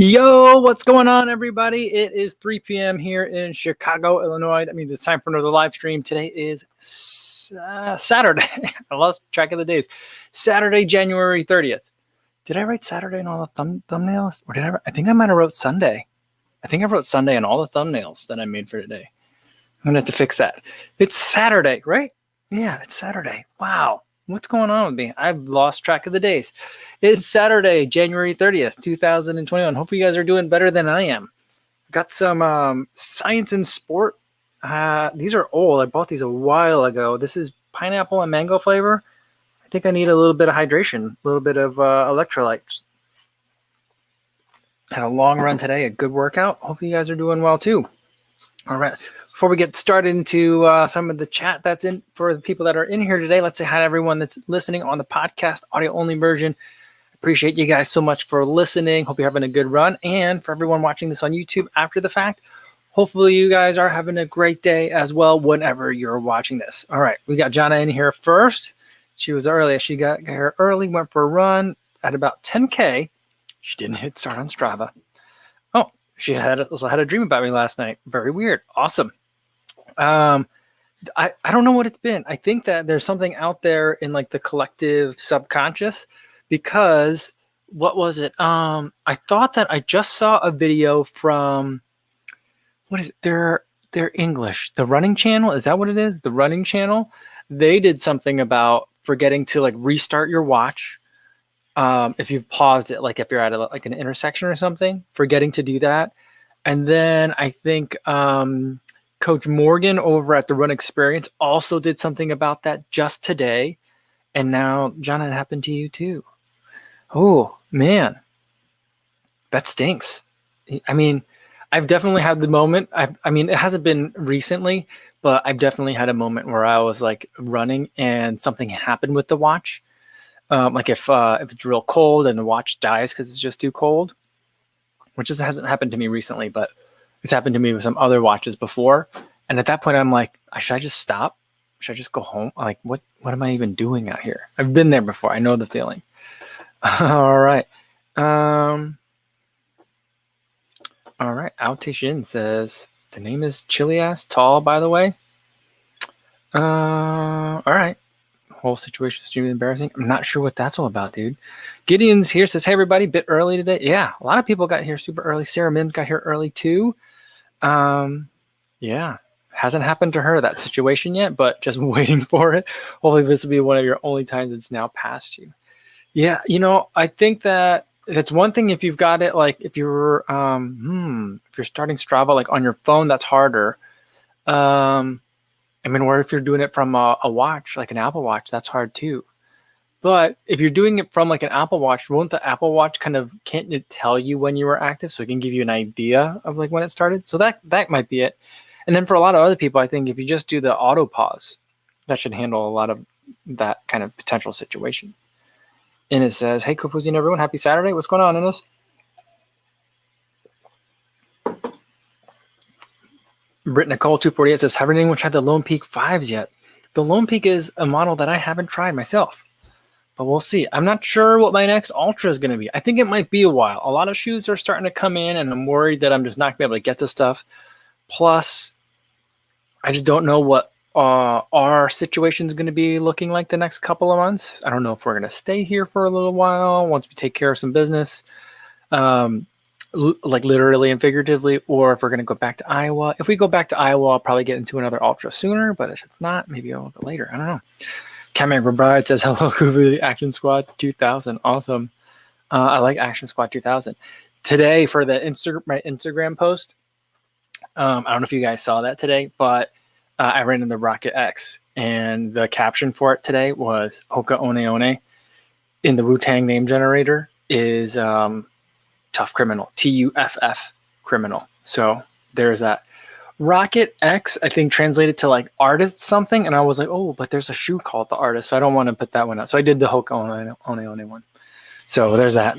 Yo, what's going on, everybody? It is 3 p.m. here in Chicago, Illinois. That means it's time for another live stream. Today is Saturday. I lost track of the days. Saturday, January 30th. Did I write Saturday in all the thumbnails? Or did I think I might have wrote Sunday. I think I wrote Sunday in all the thumbnails that I made for today. I'm going to have to fix that. It's Saturday, right? Yeah, it's Saturday. Wow. What's going on with me? I've lost track of the days. It's Saturday, January 30th, 2021. Hope you guys are doing better than I am. Got some science and sport. These are old. I bought these a while ago. This is pineapple and mango flavor. I think I need a little bit of hydration, a little bit of electrolytes. Had a long run today, a good workout. Hope you guys are doing well too. All right. Before we get started into some of the chat that's in for the people that are in here today, let's say hi to everyone that's listening on the podcast, audio only version. Appreciate you guys so much for listening. Hope you're having a good run. And for everyone watching this on YouTube after the fact, hopefully you guys are having a great day as well whenever you're watching this. All right. We got Jana in here first. She was early. She got here early, went for a run at about 10K. She didn't hit start on Strava. Oh, she also had a dream about me last night. Very weird. Awesome. I don't know what it's been. I think that there's something out there in like the collective subconscious, because what was it? I thought that I just saw a video from what is it? They're English. The Running Channel. Is that what it is? The Running Channel. They did something about forgetting to like restart your watch. If you've paused it, like if you're at like an intersection or something, forgetting to do that. And then I think Coach Morgan over at the Run Experience also did something about that just today. And now, John, it happened to you too. Oh, man. That stinks. I mean, I've definitely had the moment. I mean, it hasn't been recently, but I've definitely had a moment where I was like running and something happened with the watch. Like if it's real cold and the watch dies because it's just too cold, which just hasn't happened to me recently, but it's happened to me with some other watches before. And at that point, I'm like, should I just stop? Should I just go home? Like, what am I even doing out here? I've been there before. I know the feeling. All right. All right. Altishin says, the name is Chili Ass Tall, by the way. All right. Whole situation is extremely embarrassing. I'm not sure what that's all about, dude. Gideon's here, says, hey, everybody, bit early today. Yeah, a lot of people got here super early. Sarah Mims got here early, too. Yeah, hasn't happened to her, that situation yet, but just waiting for it. Hopefully this will be one of your only times it's now past you. Yeah, you know, I think that that's one thing if you've got it, like if you're starting Strava like on your phone, that's harder. I mean, or if you're doing it from a watch, like an Apple Watch, that's hard too. But if you're doing it from like an Apple Watch, won't the Apple Watch can't it tell you when you were active? So it can give you an idea of like when it started. So that might be it. And then for a lot of other people, I think if you just do the auto pause, that should handle a lot of that kind of potential situation. And it says, hey, Kofuzi and everyone, happy Saturday. What's going on, Innes? Britt Nicole 248 says, haven't anyone tried the Lone Peak 5s yet? The Lone Peak is a model that I haven't tried myself, but we'll see. I'm not sure what my next Ultra is going to be. I think it might be a while. A lot of shoes are starting to come in, and I'm worried that I'm just not going to be able to get to stuff. Plus, I just don't know what our situation is going to be looking like the next couple of months. I don't know if we're going to stay here for a little while once we take care of some business. Like literally and figuratively, or if we're going to go back to Iowa. If we go back to Iowa, I'll probably get into another Ultra sooner, but if it's not, maybe a little bit later. I don't know. Cameron Bride says, hello, Kofuzi, Action Squad 2000. Awesome. I like Action Squad 2000. Today for the my Instagram post, I don't know if you guys saw that today, but I ran in the Rocket X, and the caption for it today was Hoka One One in the Wu-Tang name generator is tough criminal, TUFF criminal. So there's that. Rocket X, I think, translated to like artist something, and I was like, oh, but there's a shoe called the Artist, so I don't want to put that one out. So I did the Hoka One one. So there's that.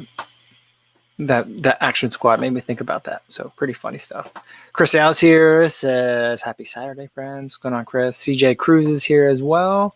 That Action Squad made me think about that. So pretty funny stuff. Chris Al's here, says, happy Saturday, friends. What's going on, Chris? CJ Cruz is here as well.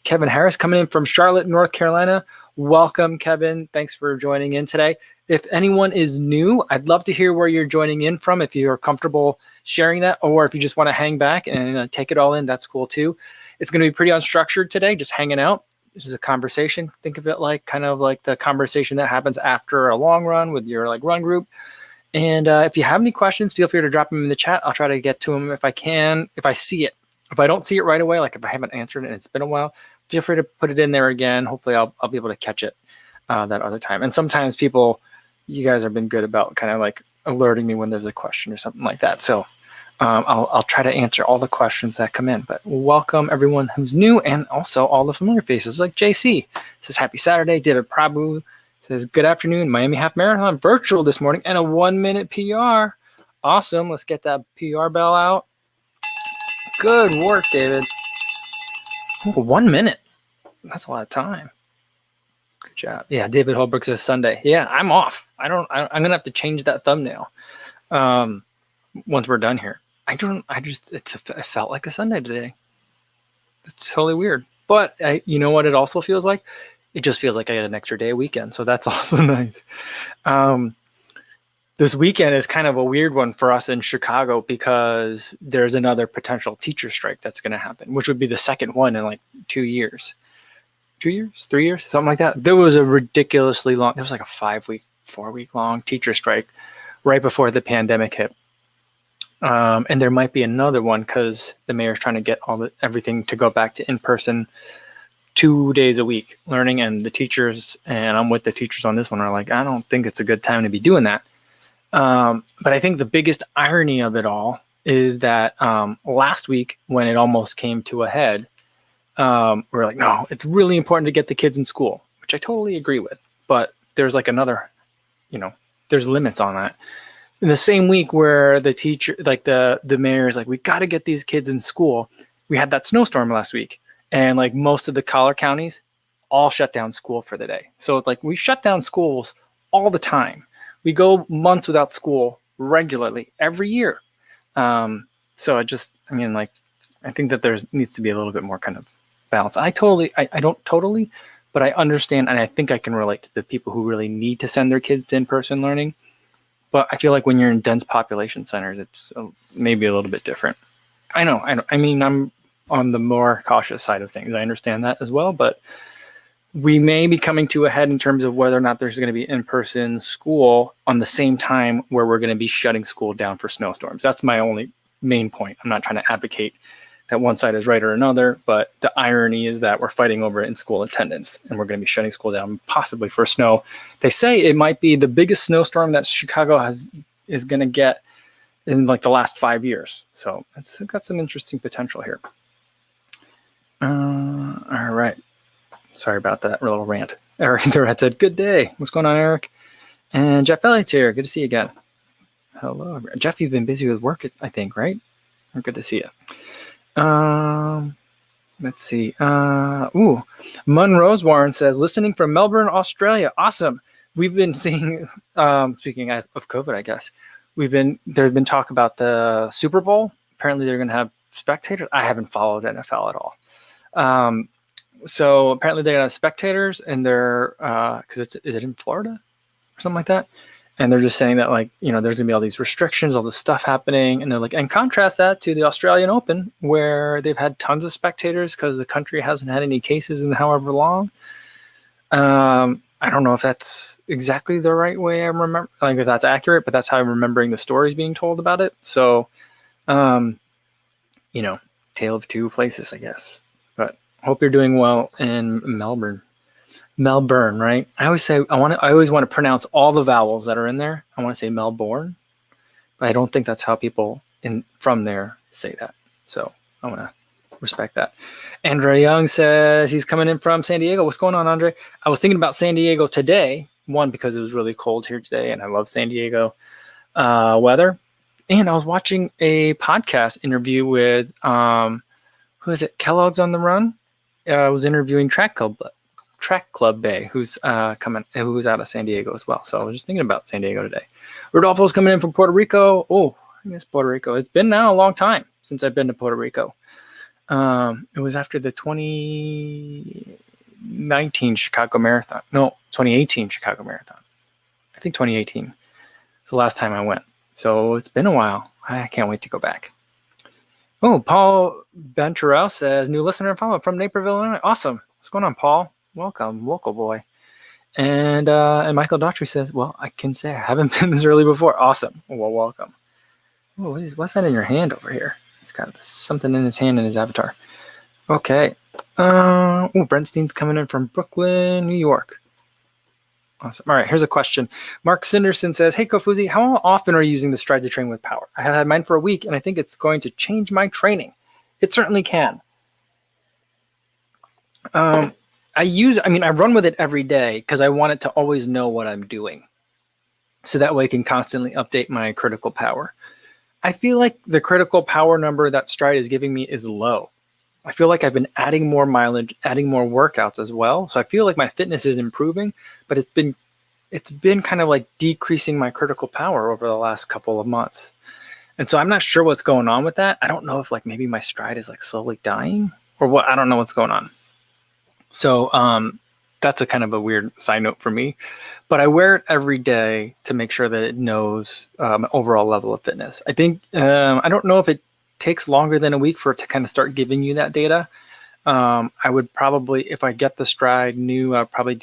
Kevin Harris coming in from Charlotte, North Carolina. Welcome, Kevin. Thanks for joining in today. If anyone is new, I'd love to hear where you're joining in from. If you're comfortable sharing that, or if you just want to hang back and take it all in, that's cool too. It's going to be pretty unstructured today, just hanging out. This is a conversation. Think of it like kind of like the conversation that happens after a long run with your like run group. And if you have any questions, feel free to drop them in the chat. I'll try to get to them if I can, if I see it. If I don't see it right away, like if I haven't answered it and it's been a while, feel free to put it in there again. Hopefully I'll be able to catch it that other time. And sometimes people, you guys have been good about kind of like alerting me when there's a question or something like that. So I'll try to answer all the questions that come in. But welcome everyone who's new, and also all the familiar faces like JC says happy Saturday. David Prabhu says good afternoon. Miami Half Marathon virtual this morning and a 1-minute PR. Awesome. Let's get that PR bell out. Good work, David. Ooh, 1 minute. That's a lot of time. Good job. Yeah, David Holbrook says Sunday. Yeah, I'm off. I'm gonna have to change that thumbnail once we're done here. It felt like a Sunday today. It's totally weird. But you know what it also feels like? It just feels like I had an extra day of weekend. So that's also nice. This weekend is kind of a weird one for us in Chicago because there's another potential teacher strike that's going to happen, which would be the second one in like 2 years. 2 years? 3 years? Something like that. There was a ridiculously long, there was like a 4-week long teacher strike right before the pandemic hit. And there might be another one because the mayor's trying to get everything to go back to in-person 2 days a week learning, and the teachers, and I'm with the teachers on this one, are like, I don't think it's a good time to be doing that. But I think the biggest irony of it all is that last week when it almost came to a head, we're like, no, it's really important to get the kids in school, which I totally agree with. But there's like another, there's limits on that. In the same week where the teacher, like the mayor is like, we got to get these kids in school. We had that snowstorm last week, and like most of the collar counties all shut down school for the day. So it's like we shut down schools all the time. We go months without school regularly every year. So I think that there needs to be a little bit more kind of balance. I don't totally, but I understand, and I think I can relate to the people who really need to send their kids to in-person learning. But I feel like when you're in dense population centers, it's maybe a little bit different. I know. I mean, I'm on the more cautious side of things. I understand that as well, but we may be coming to a head in terms of whether or not there's going to be in-person school on the same time where we're going to be shutting school down for snowstorms. That's my only main point. I'm not trying to advocate that one side is right or another, but the irony is that we're fighting over in-school attendance, and we're going to be shutting school down possibly for snow. They say it might be the biggest snowstorm that Chicago is going to get in like the last 5 years. So it's got some interesting potential here. All right. Sorry about that little rant. Eric Durrett said, good day. What's going on, Eric? And Jeff Elliott's here. Good to see you again. Hello. Jeff, you've been busy with work, I think, right? Good to see you. Let's see. Monroe's Warren says, listening from Melbourne, Australia. Awesome. We've been seeing, speaking of COVID, I guess, there's been talk about the Super Bowl. Apparently they're going to have spectators. I haven't followed NFL at all. So apparently they're going to have spectators, and they're, is it in Florida or something like that? And they're just saying that, like, there's going to be all these restrictions, all this stuff happening. And they're like, and contrast that to the Australian Open, where they've had tons of spectators because the country hasn't had any cases in however long. I don't know if that's exactly the right way I remember, like if that's accurate, but that's how I'm remembering the stories being told about it. So, tale of two places, I guess. But I hope you're doing well in Melbourne. Melbourne, right? I always want to pronounce all the vowels that are in there. I want to say Melbourne, but I don't think that's how people from there say that. So I want to respect that. Andre Young says he's coming in from San Diego. What's going on, Andre? I was thinking about San Diego today. One, because it was really cold here today, and I love San Diego weather. And I was watching a podcast interview with who is it? Kellogg's on the Run. I was interviewing Track Club Bay, who's out of San Diego as well. So I was just thinking about San Diego today. Rodolfo's coming in from Puerto Rico. Oh, I miss Puerto Rico. It's been now a long time since I've been to Puerto Rico. It was after the 2019 Chicago Marathon. No, 2018 Chicago Marathon. I think 2018. It's the last time I went. So it's been a while. I can't wait to go back. Oh, Paul Benturel says, new listener and follow-up from Naperville, Illinois. Awesome. What's going on, Paul? Welcome, local boy. And Michael Daughtry says, well, I can say I haven't been this early before. Awesome. Well, welcome. Oh, what's that in your hand over here? He's got something in his hand in his avatar. Okay. Brent Steen's coming in from Brooklyn, New York. Awesome. All right, here's a question. Mark Sinderson says, hey, Kofuzi, how often are you using the Stride to train with power? I have had mine for a week, and I think it's going to change my training. It certainly can. I run with it every day because I want it to always know what I'm doing. So that way I can constantly update my critical power. I feel like the critical power number that Stride is giving me is low. I feel like I've been adding more mileage, adding more workouts as well. So I feel like my fitness is improving, but it's been kind of like decreasing my critical power over the last couple of months. And so I'm not sure what's going on with that. I don't know if like maybe my Stride is like slowly dying or what. I don't know what's going on. So that's a kind of a weird side note for me, but I wear it every day to make sure that it knows my overall level of fitness. I think, I don't know if it takes longer than a week for it to kind of start giving you that data. I would probably, if I get the Stride new, I'll probably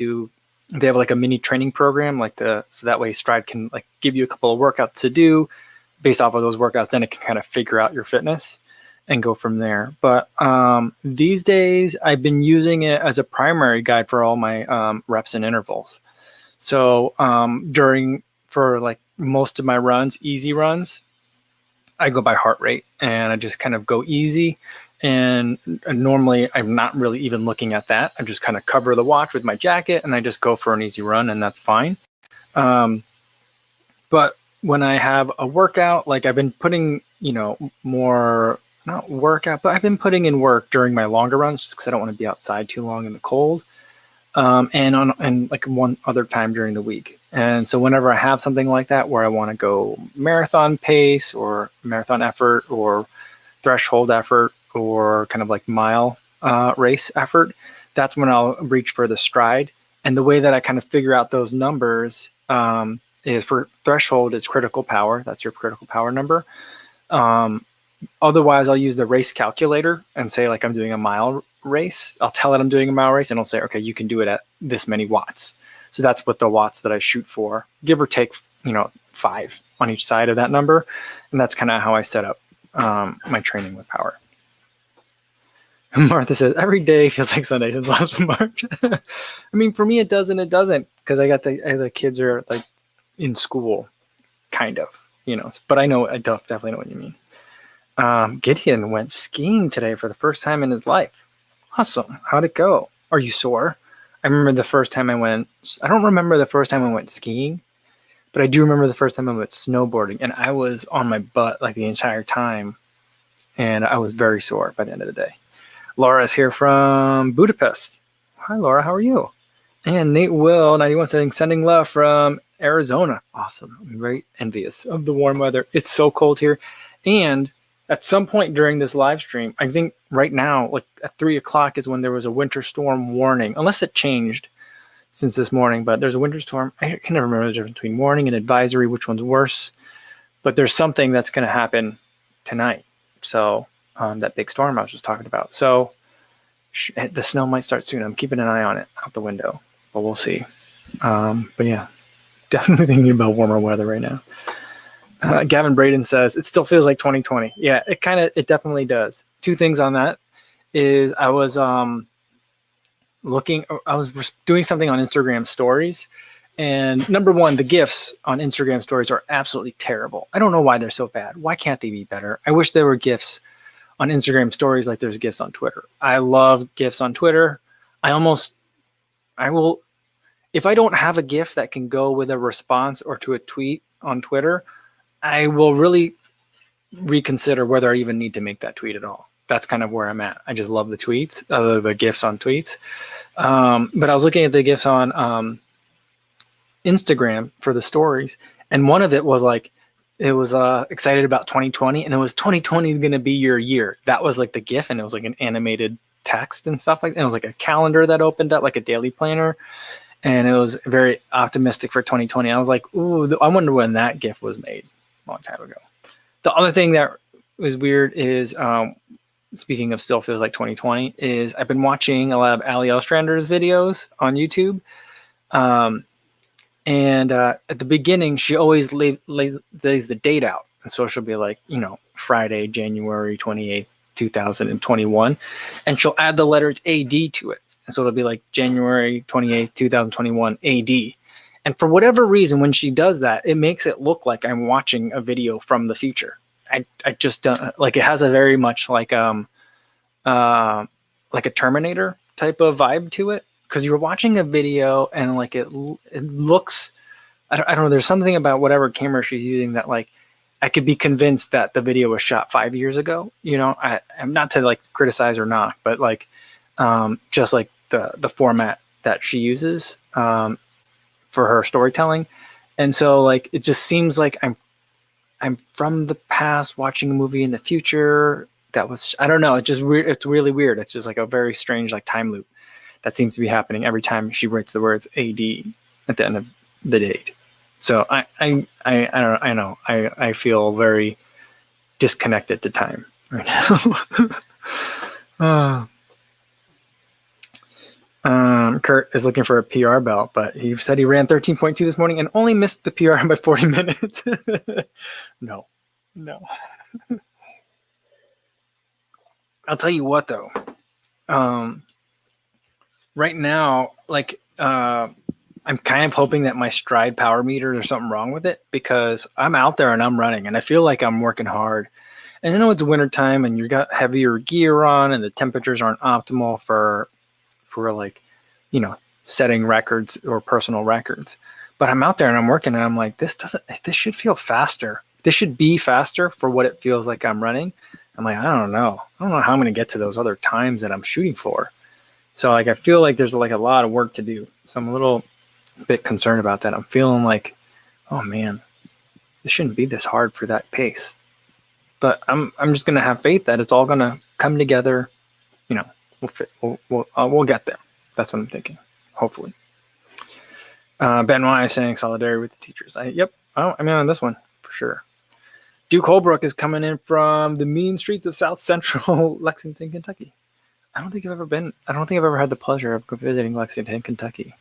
they have like a mini training program so that way Stride can like give you a couple of workouts to do based off of those workouts. Then it can kind of figure out your fitness and go from there. But these days I've been using it as a primary guide for all my reps and intervals. So for like most of my runs, easy runs, I go by heart rate and I just kind of go easy. And normally I'm not really even looking at that. I just kind of cover the watch with my jacket and I just go for an easy run and that's fine. But when I have a workout, like I've been putting, more, not workout, but I've been putting in work during my longer runs just because I don't want to be outside too long in the cold. And like one other time during the week. And so whenever I have something like that where I want to go marathon pace or marathon effort or threshold effort or kind of like mile race effort, that's when I'll reach for the Stride. And the way that I kind of figure out those numbers is for threshold is critical power. That's your critical power number. Otherwise, I'll use the race calculator and say like I'm doing a mile race. I'll tell it I'm doing a mile race and I'll say, okay, you can do it at this many watts. So that's what the watts that I shoot for, give or take, 5 on each side of that number. And that's kind of how I set up my training with power. Martha says, every day feels like Sunday since last March. I mean, for me, it does and it doesn't because I got the kids are like in school, kind of, but I definitely know what you mean. Gideon went skiing today for the first time in his life. Awesome. How'd it go? Are you sore? I remember the first time I don't remember the first time I went skiing, but I do remember the first time I went snowboarding and I was on my butt like the entire time and I was very sore by the end of the day. Laura's here from Budapest. Hi, Laura. How are you? And Nate Will, 91, saying, sending love from Arizona. Awesome. I'm very envious of the warm weather. It's so cold here. And at some point during this live stream, I think right now, like at 3:00 is when there was a winter storm warning, unless it changed since this morning, but there's a winter storm. I can never remember the difference between warning and advisory, which one's worse, but there's something that's going to happen tonight. So that big storm I was just talking about. So the snow might start soon. I'm keeping an eye on it out the window, but we'll see. But yeah, definitely thinking about warmer weather right now. Gavin Braden says, it still feels like 2020. Yeah, it definitely does. Two things on that is I was doing something on Instagram stories. And number one, the GIFs on Instagram stories are absolutely terrible. I don't know why they're so bad. Why can't they be better? I wish there were GIFs on Instagram stories like there's GIFs on Twitter. I love GIFs on Twitter. If I don't have a GIF that can go with a response or to a tweet on Twitter, I will really reconsider whether I even need to make that tweet at all. That's kind of where I'm at. I just love the tweets, the GIFs on tweets. But I was looking at the GIFs on Instagram for the stories, and one of it was like, it was excited about 2020, and it was 2020 is going to be your year. That was like the GIF, and it was like an animated text and stuff like that. It was like a calendar that opened up, like a daily planner. And it was very optimistic for 2020. I was like, ooh, I wonder when that GIF was made a long time ago. The other thing that was weird is, speaking of still feels like 2020, is I've been watching a lot of Ali Ostrander's videos on YouTube. And at the beginning, she always lays the date out. And so she'll be like, Friday, January 28th, 2021. And she'll add the letters AD to it. And so it'll be like January 28th, 2021 AD. And for whatever reason, when she does that, it makes it look like I'm watching a video from the future. I just don't like, it has a very much like a Terminator type of vibe to it. Because you're watching a video and like it looks, I don't know, there's something about whatever camera she's using that like I could be convinced that the video was shot 5 years ago. I'm not to like criticize or not, but like just like the format that she uses for her storytelling. And so like it just seems like I'm from the past watching a movie in the future. That was, I don't know, it's just weird. It's really weird. It's just like a very strange like time loop that seems to be happening every time she writes the words AD at the end of the date. So I don't know. I feel very disconnected to time right now. Kurt is looking for a PR belt, but he said he ran 13.2 this morning and only missed the PR by 40 minutes. No. I'll tell you what though. Right now, like, I'm kind of hoping that my stride power meter, there's something wrong with it, because I'm out there and I'm running and I feel like I'm working hard. And I know it's wintertime and you've got heavier gear on and the temperatures aren't optimal for like, setting records or personal records. But I'm out there and I'm working and I'm like, this should feel faster. This should be faster for what it feels like I'm running. I'm like, I don't know how I'm going to get to those other times that I'm shooting for. So like, I feel like there's like a lot of work to do. So I'm a little bit concerned about that. I'm feeling like, oh man, this shouldn't be this hard for that pace. But I'm just going to have faith that it's all going to come together. We'll get there. That's what I'm thinking. Hopefully. Benoit is saying solidarity with the teachers. On this one for sure. Duke Holbrook is coming in from the mean streets of South Central Lexington, Kentucky. I don't think I've ever had the pleasure of visiting Lexington, Kentucky.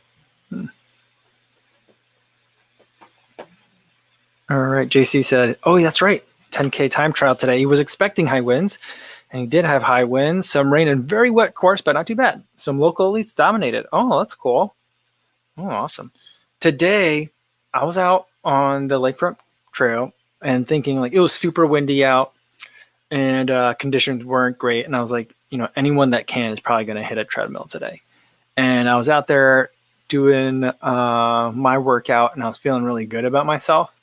All right. JC said, oh, that's right. 10K time trial today. He was expecting high winds, and he did have high winds, some rain and very wet course, but not too bad. Some local elites dominated. Oh, that's cool. Oh, awesome. Today, I was out on the lakefront trail and thinking like it was super windy out and conditions weren't great. And I was like, anyone that can is probably going to hit a treadmill today. And I was out there doing my workout and I was feeling really good about myself.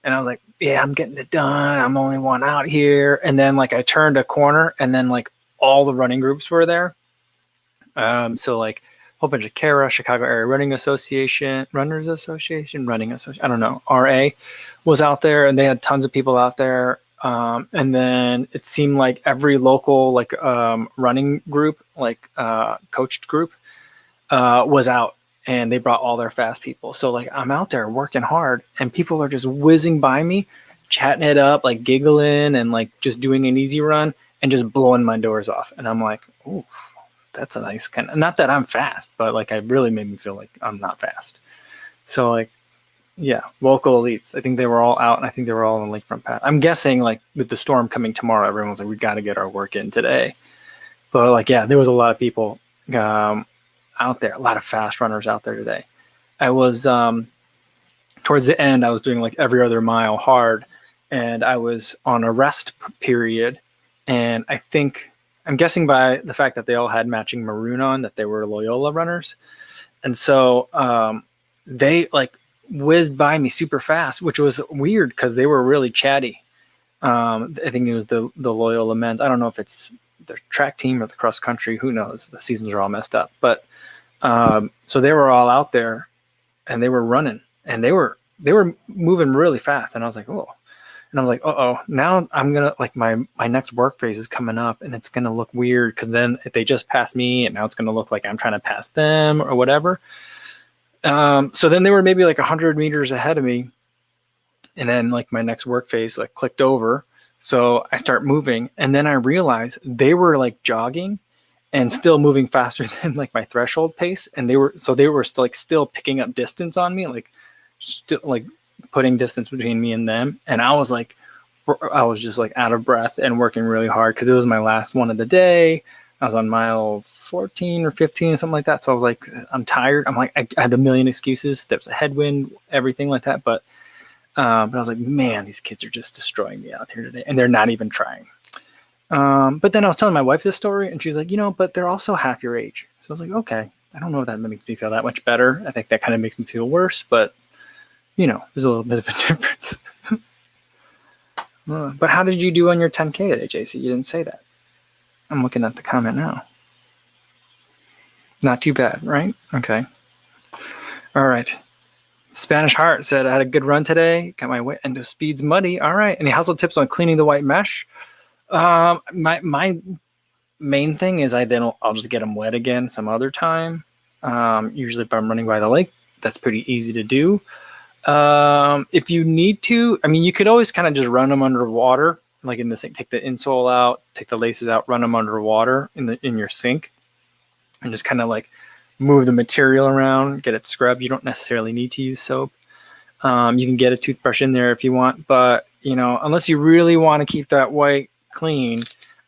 And I was like, yeah, I'm getting it done. I'm the only one out here. And then like I turned a corner and then like all the running groups were there. So like a whole bunch of CARA, Chicago Area Running Association, Runners Association, Running Association, I don't know, RA was out there and they had tons of people out there. And then it seemed like every local like running group, like coached group was out. And they brought all their fast people. So like I'm out there working hard and people are just whizzing by me, chatting it up, like giggling and like just doing an easy run and just blowing my doors off. And I'm like, oh, that's a nice kind of, not that I'm fast, but like it really made me feel like I'm not fast. So like, yeah, local elites. I think they were all out and I think they were all on the lakefront path. I'm guessing like with the storm coming tomorrow, everyone's like, we got to get our work in today. But like, yeah, there was a lot of people out there, a lot of fast runners out there today. I was towards the end, I was doing like every other mile hard and I was on a rest period. And I'm guessing by the fact that they all had matching maroon on that they were Loyola runners. And so they like whizzed by me super fast, which was weird because they were really chatty. I think it was the Loyola men's. I don't know if it's the track team or the cross country. Who knows? The seasons are all messed up. But so they were all out there and they were running and they were moving really fast. And I was like, oh, And I was like, now I'm going to like my next work phase is coming up and it's going to look weird. Cause then if they just passed me and now it's going to look like I'm trying to pass them or whatever. So then they were maybe like 100 meters ahead of me. And then like my next work phase like clicked over. So I start moving and then I realized they were like jogging and still moving faster than like my threshold pace. And they were still like still picking up distance on me, like still like putting distance between me and them. And I was just like out of breath and working really hard because it was my last one of the day. I was on mile 14 or 15 or something like that. So I was like, I'm tired. I'm like, I had a million excuses. There was a headwind, everything like that. But I was like, man, these kids are just destroying me out here today. And they're not even trying. But then I was telling my wife this story and she's like, but they're also half your age. So I was like, okay, I don't know if that makes me feel that much better. I think that kind of makes me feel worse, but there's a little bit of a difference. But how did you do on your 10K today, JC? You didn't say that. I'm looking at the comment now. Not too bad, right? Okay. All right. Spanish Heart said, I had a good run today. Got my wet into speeds muddy. All right. Any household tips on cleaning the white mesh? My main thing is I'll just get them wet again some other time. Usually if I'm running by the lake, that's pretty easy to do. If you need to, you could always kind of just run them under water, like in the sink, take the insole out, take the laces out, run them under water in your sink and just kind of like move the material around, get it scrubbed. You don't necessarily need to use soap. You can get a toothbrush in there if you want, but unless you really want to keep that white clean,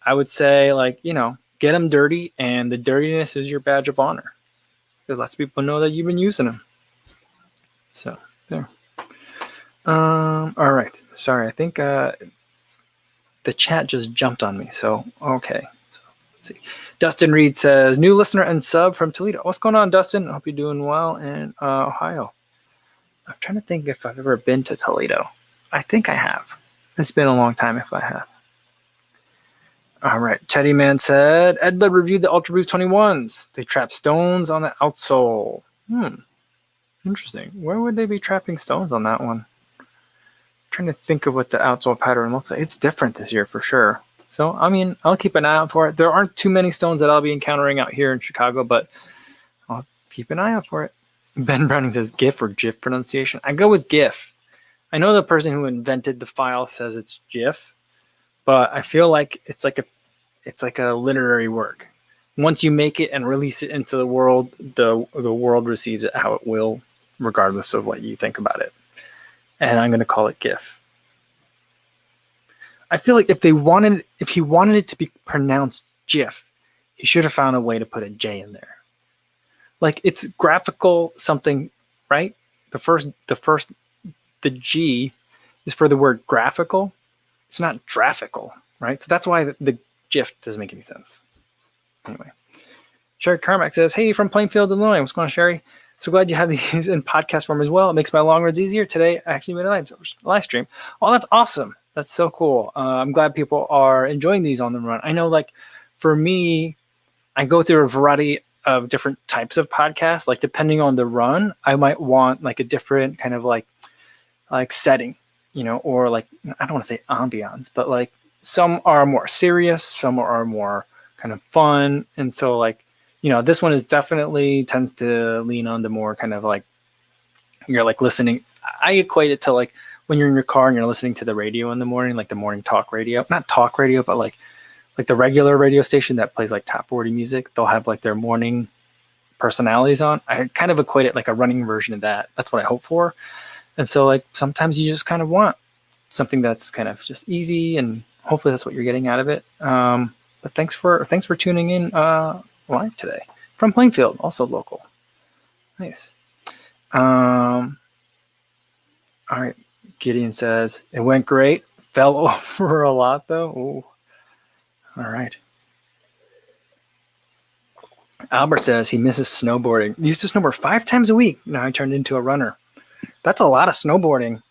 I would say get them dirty, and the dirtiness is your badge of honor. Because lots of people know that you've been using them. So there. All right. Sorry, I think the chat just jumped on me. So okay. So let's see. Dustin Reed says, new listener and sub from Toledo. What's going on, Dustin? I hope you're doing well in Ohio. I'm trying to think if I've ever been to Toledo. I think I have. It's been a long time if I have. All right. Teddy Man said, Edbud reviewed the Ultra Boost 21s. They trap stones on the outsole. Interesting. Where would they be trapping stones on that one? I'm trying to think of what the outsole pattern looks like. It's different this year for sure. So, I'll keep an eye out for it. There aren't too many stones that I'll be encountering out here in Chicago, but I'll keep an eye out for it. Ben Browning says GIF or GIF pronunciation. I go with GIF. I know the person who invented the file says it's GIF, but I feel like it's like a literary work. Once you make it and release it into the world, the world receives it how it will, regardless of what you think about it. And I'm going to call it GIF. I feel like if he wanted it to be pronounced GIF, he should have found a way to put a J in there. Like it's graphical something, right? The G is for the word graphical. It's not graphical, right? So that's why the GIF doesn't make any sense. Anyway, Sherry Carmack says, hey, from Plainfield, Illinois. What's going on, Sherry? So glad you have these in podcast form as well. It makes my long runs easier. Today, I actually made a live stream. Oh, that's awesome. That's so cool. I'm glad people are enjoying these on the run. I know, like, for me, I go through a variety of different types of podcasts. Like, depending on the run, I might want, like, a different kind of, like setting, or, like, I don't want to say ambiance, but, like, some are more serious, some are more kind of fun. And so, like, this one is definitely tends to lean on the more kind of like, you're like listening. I equate it to like when you're in your car and you're listening to the radio in the morning, like the morning talk radio, not talk radio, but like the regular radio station that plays like top 40 music. They'll have like their morning personalities on. I kind of equate it like a running version of that. That's what I hope for. And so like sometimes you just kind of want something that's kind of just easy, and hopefully that's what you're getting out of it. But thanks for tuning in live today from Plainfield, also local. Nice. All right. Gideon says it went great. Fell over a lot though. Ooh. All right. Albert says he misses snowboarding. He used to snowboard 5 times a week. Now he turned into a runner. That's a lot of snowboarding.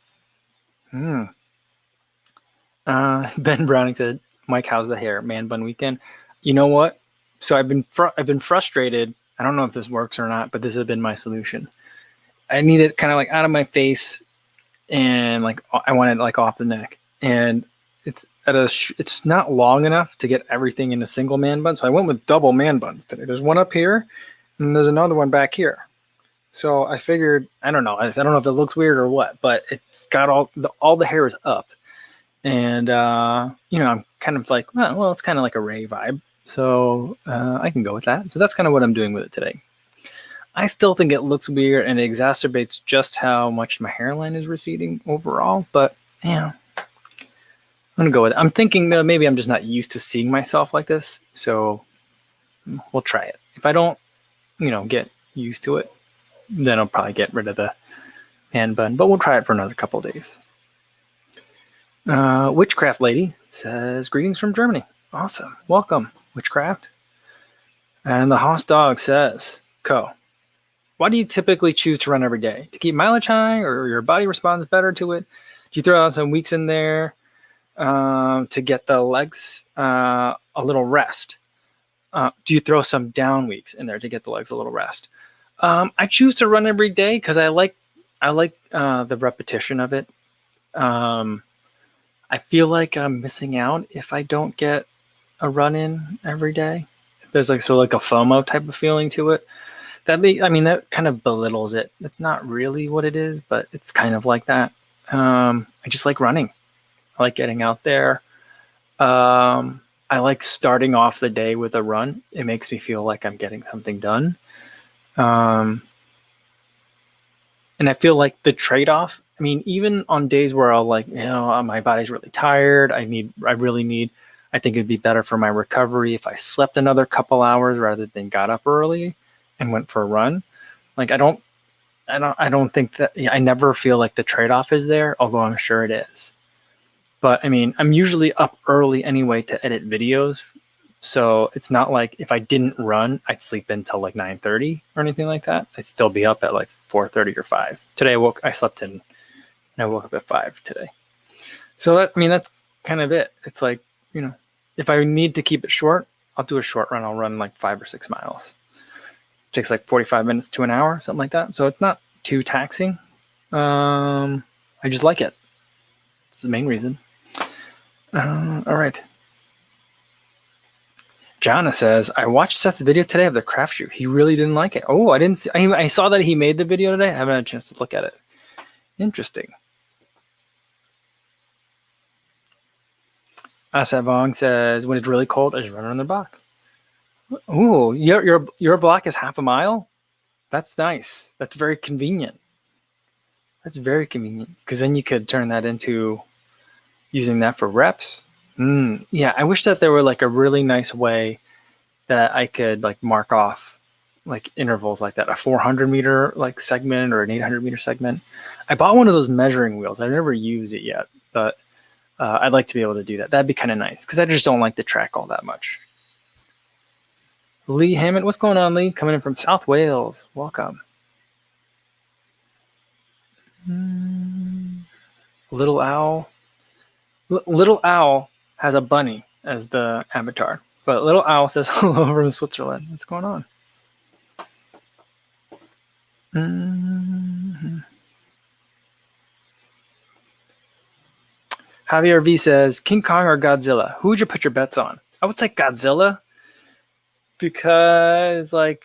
Ben Browning said, Mike, how's the hair? Man bun weekend. You know what? So I've been frustrated. I don't know if this works or not, but this has been my solution. I need it kind of like out of my face, and like I want it like off the neck. and it's it's not long enough to get everything in a single man bun. So I went with double man buns today. There's one up here, and there's another one back here. So I figured, I don't know if it looks weird or what, but it's got all the hair is up, and I'm kind of like, well, it's kind of like a Ray vibe, so I can go with that. So that's kind of what I'm doing with it today. I still think it looks weird, and it exacerbates just how much my hairline is receding overall. But yeah, I'm gonna go with it. I'm thinking that maybe I'm just not used to seeing myself like this, so we'll try it. If I don't, get used to it, then I'll probably get rid of the man bun, but we'll try it for another couple days. Witchcraft Lady says, greetings from Germany. Awesome. Welcome, Witchcraft. And the Hoss Dog says, why do you typically choose to run every day? To keep mileage high, or your body responds better to it? Do you throw out some weeks in there to get the legs a little rest? Do you throw some down weeks in there to get the legs a little rest? I choose to run every day because I like the repetition of it. I feel like I'm missing out if I don't get a run in every day. There's like a FOMO type of feeling to it. That kind of belittles it. It's not really what it is, but it's kind of like that. I just like running. I like getting out there. I like starting off the day with a run. It makes me feel like I'm getting something done. And I feel like the trade-off, even on days where I'll my body's really tired, I think it'd be better for my recovery if I slept another couple hours rather than got up early and went for a run. Like I don't think that, I never feel like the trade-off is there, although I'm sure it is. But I'm usually up early anyway to edit videos. So it's not like if I didn't run, I'd sleep until like 9:30 or anything like that. I'd still be up at like 4:30 or 5. Today I slept in and I woke up at 5 today. So that's kind of it. It's like, if I need to keep it short, I'll do a short run. I'll run like 5 or 6 miles. It takes like 45 minutes to an hour, something like that. So it's not too taxing. I just like it. It's the main reason. All right. Jana says, I watched Seth's video today of the craft shoe. He really didn't like it. Oh, I didn't see. I saw that he made the video today. I haven't had a chance to look at it. Interesting. Asad Vong says, when it's really cold, I just run around the block. Ooh, your block is half a mile? That's nice. That's very convenient. That's very convenient, because then you could turn that into using that for reps. Yeah, I wish that there were like a really nice way that I could like mark off like intervals like that, a 400 meter like segment or an 800 meter segment. I bought one of those measuring wheels. I've never used it yet, but I'd like to be able to do that. That'd be kind of nice, because I just don't like the track all that much. Lee Hammond, what's going on, Lee? Coming in from South Wales. Welcome. Little Owl. Little Owl has a bunny as the avatar, but Little Owl says hello from Switzerland. What's going on? Javier V says, King Kong or Godzilla? Who would you put your bets on? I would say Godzilla, because it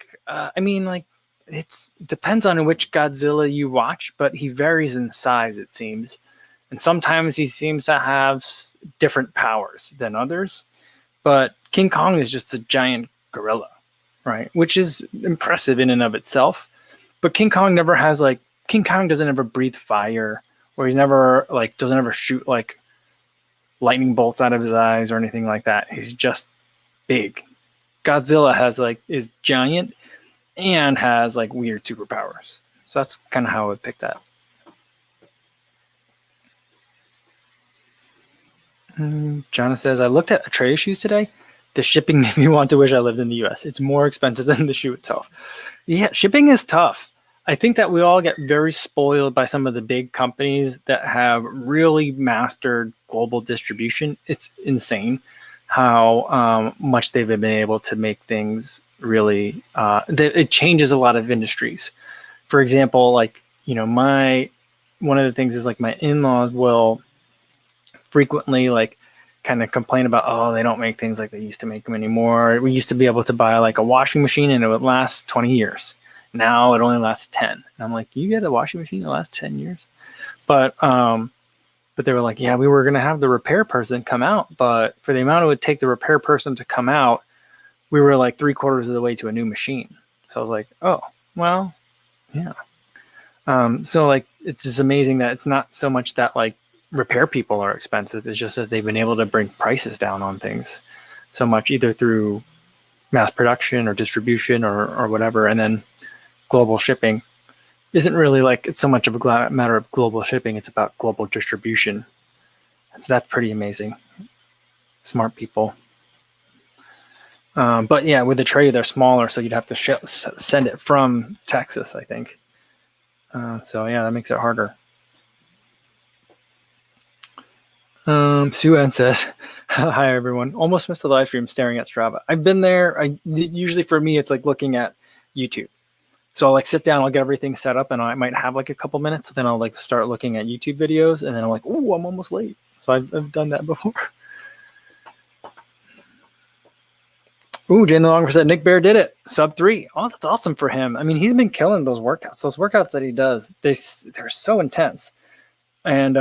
depends on which Godzilla you watch, but he varies in size, it seems. And sometimes he seems to have different powers than others. But King Kong is just a giant gorilla, right? Which is impressive in and of itself. But King Kong doesn't ever breathe fire, or he's never doesn't ever shoot like lightning bolts out of his eyes or anything like that. He's just big. Godzilla is giant and has like weird superpowers. So that's kind of how I would pick that. Jana says, I looked at Atreyu shoes today. The shipping made me want to wish I lived in the US. It's more expensive than the shoe itself. Yeah, shipping is tough. I think that we all get very spoiled by some of the big companies that have really mastered global distribution. It's insane how much they've been able to make things really, it changes a lot of industries. For example, one of the things is like my in-laws will frequently like kind of complain about, oh, they don't make things like they used to make them anymore. We used to be able to buy like a washing machine and it would last 20 years. Now it only lasts 10. And I'm like, you get a washing machine that lasts 10 years? But they were like, yeah, we were going to have the repair person come out, but for the amount it would take the repair person to come out, we were like 3/4 of the way to a new machine. So I was like, oh, well, yeah. So like, it's just amazing that it's not so much that like repair people are expensive. It's just that they've been able to bring prices down on things so much, either through mass production or distribution or whatever. And then global shipping isn't really like, it's so much of a matter of global shipping. It's about global distribution. And so that's pretty amazing. Smart people. But yeah, with the tray, they're smaller, so you'd have to send it from Texas, I think. So yeah, that makes it harder. Sue Ann says, hi everyone. Almost missed the live stream staring at Strava. I've been there. Usually for me, it's like looking at YouTube. So I'll like sit down, I'll get everything set up, and I might have like a couple minutes. So then I'll like start looking at YouTube videos, and then I'm like, oh, I'm almost late. So I've done that before. Ooh, Jane the Longer said Nick Bear did it. Sub 3. Oh, that's awesome for him. I mean, he's been killing those workouts. Those workouts that he does, they're so intense. And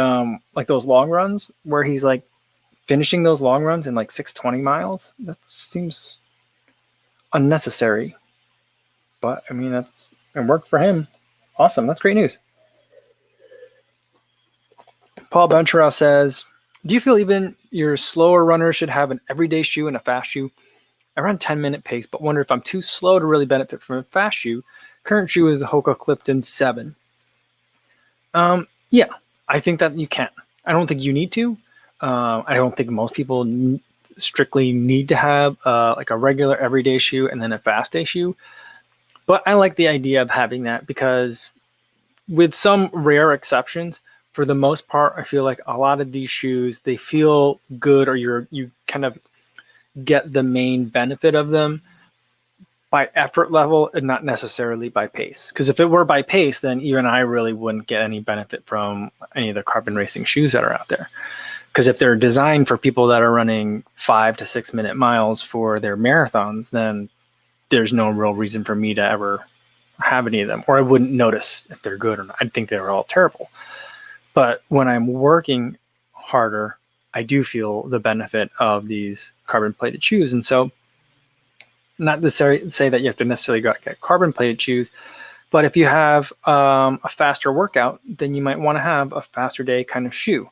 like those long runs where he's like finishing those long runs in like 620 miles, that seems unnecessary. But I mean, it worked for him. Awesome. That's great news. Paul Bencherow says, do you feel even your slower runners should have an everyday shoe and a fast shoe? I run 10-minute pace, but wonder if I'm too slow to really benefit from a fast shoe. Current shoe is the Hoka Clifton 7. Yeah, I think that you can. I don't think you need to. I don't think most people strictly need to have like a regular everyday shoe and then a fast day shoe. But I like the idea of having that because with some rare exceptions, for the most part, I feel like a lot of these shoes, they feel good, or you kind of get the main benefit of them by effort level and not necessarily by pace. Because if it were by pace, then even I really wouldn't get any benefit from any of the carbon racing shoes that are out there. Because if they're designed for people that are running 5 to 6 minute miles for their marathons, then there's no real reason for me to ever have any of them, or I wouldn't notice if they're good or not. I'd think they're all terrible. But when I'm working harder, I do feel the benefit of these carbon plated shoes. And so not necessarily say that you have to necessarily go get carbon plated shoes, but if you have a faster workout, then you might want to have a faster day kind of shoe.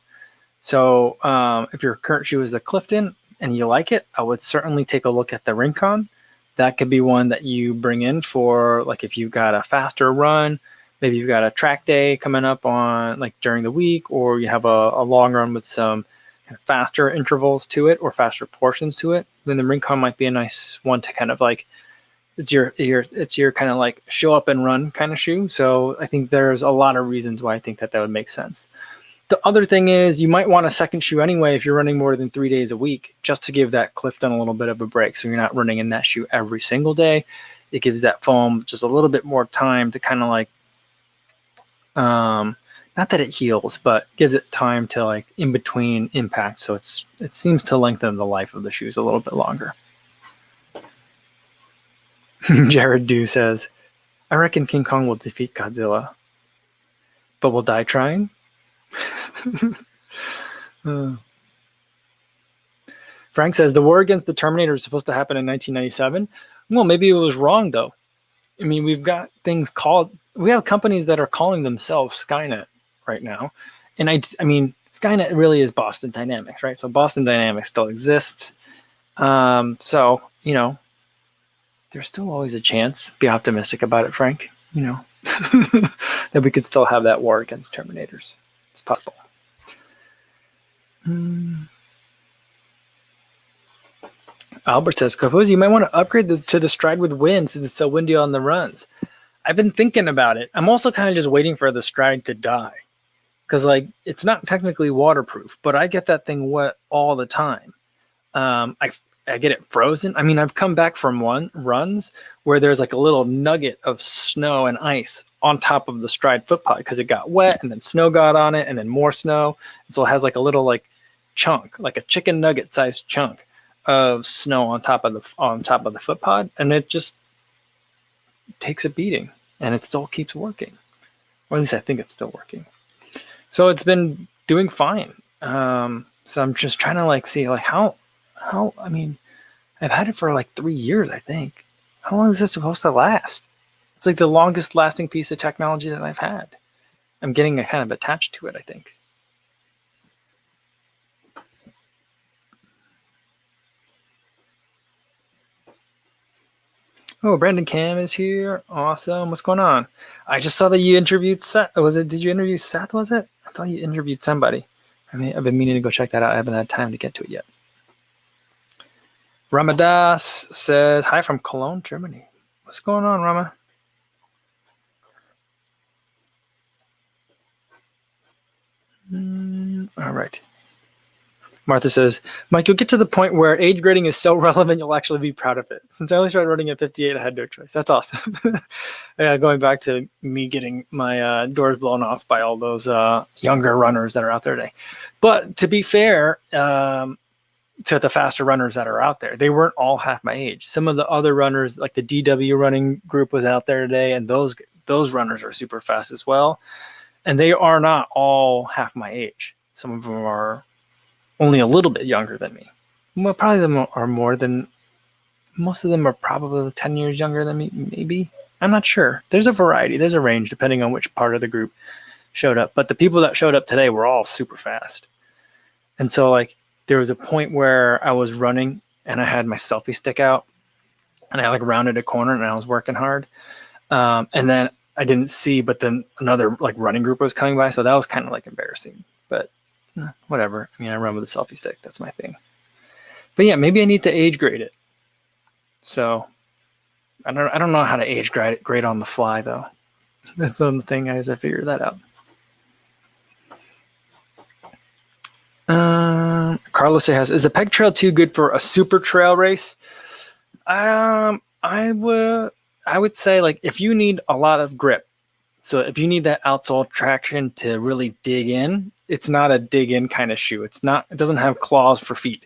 So if your current shoe is the Clifton and you like it, I would certainly take a look at the Rincon. That could be one that you bring in for, like, if you've got a faster run, maybe you've got a track day coming up on like during the week, or you have a long run with some kind of faster intervals to it or faster portions to it, then the Rincon might be a nice one to kind of like, it's your kind of like show up and run kind of shoe. So I think there's a lot of reasons why I think that would make sense. The other thing is you might want a second shoe anyway if you're running more than 3 days a week, just to give that Clifton a little bit of a break. So you're not running in that shoe every single day. It gives that foam just a little bit more time to kind of like, not that it heals, but gives it time to like in between impact. So it seems to lengthen the life of the shoes a little bit longer. Jared Dew says, I reckon King Kong will defeat Godzilla, but will die trying. Frank says the war against the Terminator is supposed to happen in 1997. Well, maybe it was wrong though. I mean, we have companies that are calling themselves Skynet right now. And I mean, Skynet really is Boston Dynamics, right? So Boston Dynamics still exists. So, you know, there's still always a chance. Be optimistic about it, Frank. You know, that we could still have that war against Terminators. It's possible. Albert says, Kofuzi, you might want to upgrade to the Stride with wind since it's so windy on the runs. I've been thinking about it. I'm also kind of just waiting for the Stride to die. Because like it's not technically waterproof, but I get that thing wet all the time. I get it frozen. I mean, I've come back from runs where there's like a little nugget of snow and ice on top of the Stride foot pod because it got wet and then snow got on it and then more snow. And so it has like a little like chunk, like a chicken nugget sized chunk of snow on top of the foot pod, and it just takes a beating, and it still keeps working, or at least I think it's still working. So it's been doing fine. So I'm just trying to like see like how I mean, I've had it for like 3 years, I think. How long is this supposed to last? It's like the longest lasting piece of technology that I've had. I'm getting kind of attached to it, I think. Oh, Brandon Cam is here. Awesome. What's going on? I just saw that you interviewed Seth. Did you interview Seth, was it? I thought you interviewed somebody. I mean, I've been meaning to go check that out. I haven't had time to get to it yet. Ramadas says, hi from Cologne, Germany. What's going on, Rama? All right. Martha says, Mike, you'll get to the point where age grading is so relevant, you'll actually be proud of it. Since I only started running at 58, I had no choice. That's awesome. Yeah, going back to me getting my doors blown off by all those younger runners that are out there today. But to be fair, to the faster runners that are out there, they weren't all half my age. Some of the other runners, like the DW running group was out there today, and those runners are super fast as well. And they are not all half my age. Some of them are only a little bit younger than me. Well, probably them are more than, most of them are probably 10 years younger than me, maybe. I'm not sure. There's a variety. There's a range depending on which part of the group showed up. But the people that showed up today were all super fast. And so like there was a point where I was running and I had my selfie stick out and I like rounded a corner and I was working hard. And then I didn't see, but then another like running group was coming by. So that was kind of like embarrassing, but whatever. I mean, I run with a selfie stick. That's my thing. But yeah, maybe I need to age grade it. So I don't know how to age grade on the fly though. That's the thing. I have to figure that out. Carlos says, is the peg trail too good for a super trail race? I would say like if you need a lot of grip, so if you need that outsole traction to really dig in, it's not a dig in kind of shoe. It doesn't have claws for feet.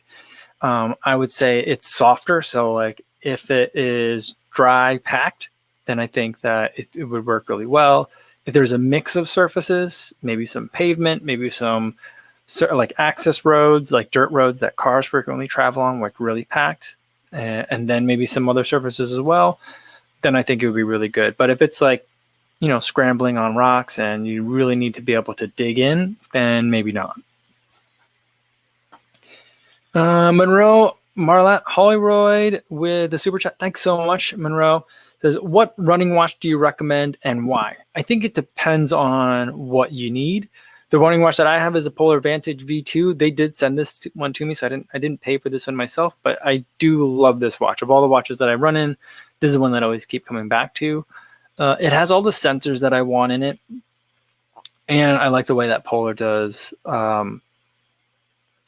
I would say it's softer. So like if it is dry packed, then I think that it would work really well. If there's a mix of surfaces, maybe some pavement, maybe some like access roads, like dirt roads that cars frequently travel on, like really packed, and then maybe some other surfaces as well, then I think it would be really good. But if it's like, scrambling on rocks and you really need to be able to dig in, then maybe not. Monroe Marlat Hollywood with the super chat. Thanks so much, Monroe. Says, what running watch do you recommend and why? I think it depends on what you need. The running watch that I have is a Polar Vantage V2. They did send this one to me, so I didn't pay for this one myself, but I do love this watch. Of all the watches that I run in, this is one that I always keep coming back to. It has all the sensors that I want in it, and I like the way that Polar does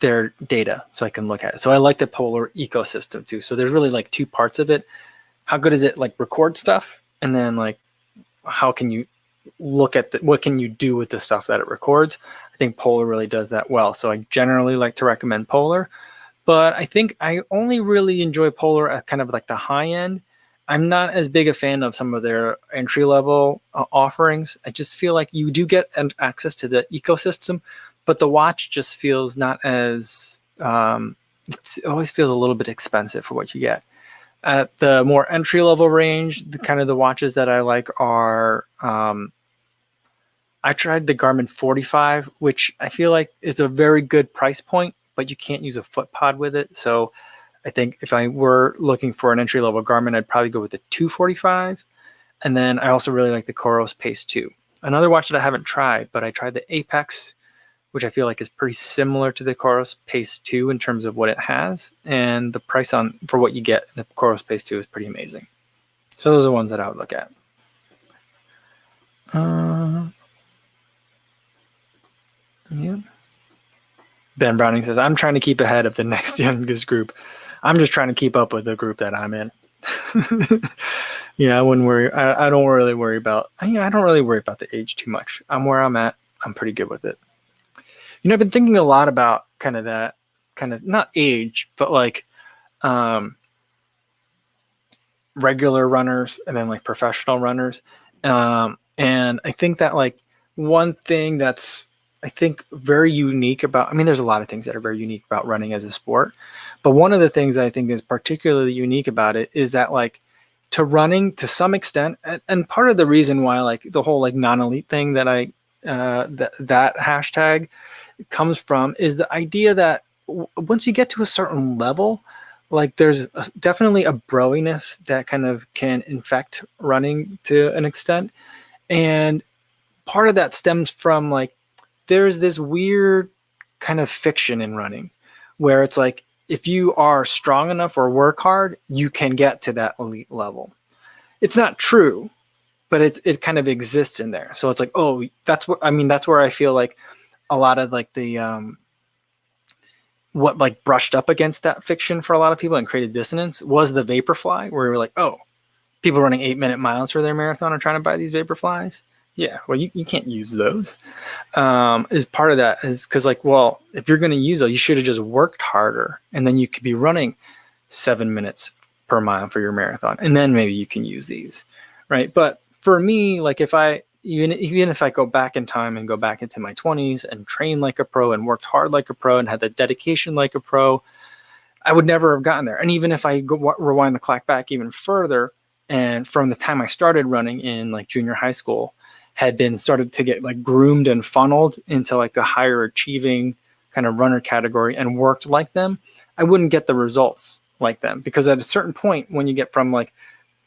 their data, so I can look at it. So I like the Polar ecosystem too. So there's really like two parts of it. How good is it like record stuff, and then like how can you look at what can you do with the stuff that it records? I think Polar really does that well. So I generally like to recommend Polar, but I think I only really enjoy Polar at kind of like the high end. I'm not as big a fan of some of their entry level offerings. I just feel like you do get access to the ecosystem, but the watch just feels not as, it always feels a little bit expensive for what you get. At the more entry level range, the kind of the watches that I like are, I tried the Garmin 45, which I feel like is a very good price point, but you can't use a foot pod with it. So I think if I were looking for an entry level Garmin, I'd probably go with the 245. And then I also really like the Coros Pace 2. Another watch that I haven't tried, but I tried the Apex, which I feel like is pretty similar to the Coros Pace 2 in terms of what it has. And the price for what you get in the Coros Pace 2 is pretty amazing. So those are the ones that I would look at. Yeah. Ben Browning says, I'm trying to keep ahead of the next youngest group. I'm just trying to keep up with the group that I'm in. Yeah, I wouldn't worry. I don't really worry about, I don't really worry about the age too much. I'm where I'm at. I'm pretty good with it. I've been thinking a lot about kind of that kind of not age, but like regular runners and then like professional runners. And I think that like one thing that's I think very unique about, I mean, there's a lot of things that are very unique about running as a sport, but one of the things I think is particularly unique about it is that like to running to some extent, and part of the reason why like the whole like non-elite thing that that hashtag comes from is the idea that once you get to a certain level, like there's definitely a broiness that kind of can infect running to an extent. And part of that stems from like, there's this weird kind of fiction in running where it's like, if you are strong enough or work hard, you can get to that elite level. It's not true, but it kind of exists in there. So it's like, oh, that's what, I mean, that's where I feel like a lot of like the, what like brushed up against that fiction for a lot of people and created dissonance was the Vaporfly, where we were like, oh, people running 8-minute miles for their marathon are trying to buy these Vaporflies. Yeah, well, you can't use those. Is part of that is because like, well, if you're going to use those, you should have just worked harder, and then you could be running 7 minutes per mile for your marathon, and then maybe you can use these, right? But for me, like if I even if I go back in time and go back into my 20s and train like a pro and worked hard like a pro and had the dedication like a pro, I would never have gotten there. And even if I rewind the clock back even further, and from the time I started running in like junior high school, had been started to get like groomed and funneled into like the higher achieving kind of runner category and worked like them, I wouldn't get the results like them. Because at a certain point, when you get from like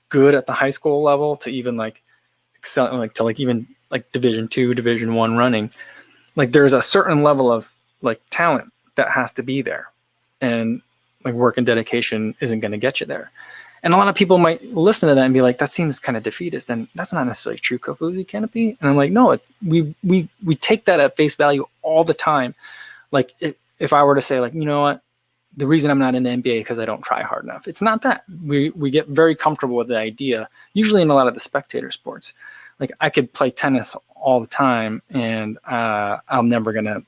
good at the high school level to even like excel, like to like even like Division 2, Division 1 running, like there's a certain level of like talent that has to be there, and like work and dedication isn't going to get you there. And a lot of people might listen to that and be like, that seems kind of defeatist. And that's not necessarily true, Kofuzi, can it be? And I'm like, no, we take that at face value all the time. Like if I were to say like, you know what, the reason I'm not in the NBA because I don't try hard enough. It's not that. We get very comfortable with the idea, usually in a lot of the spectator sports. Like I could play tennis all the time and I'm never going to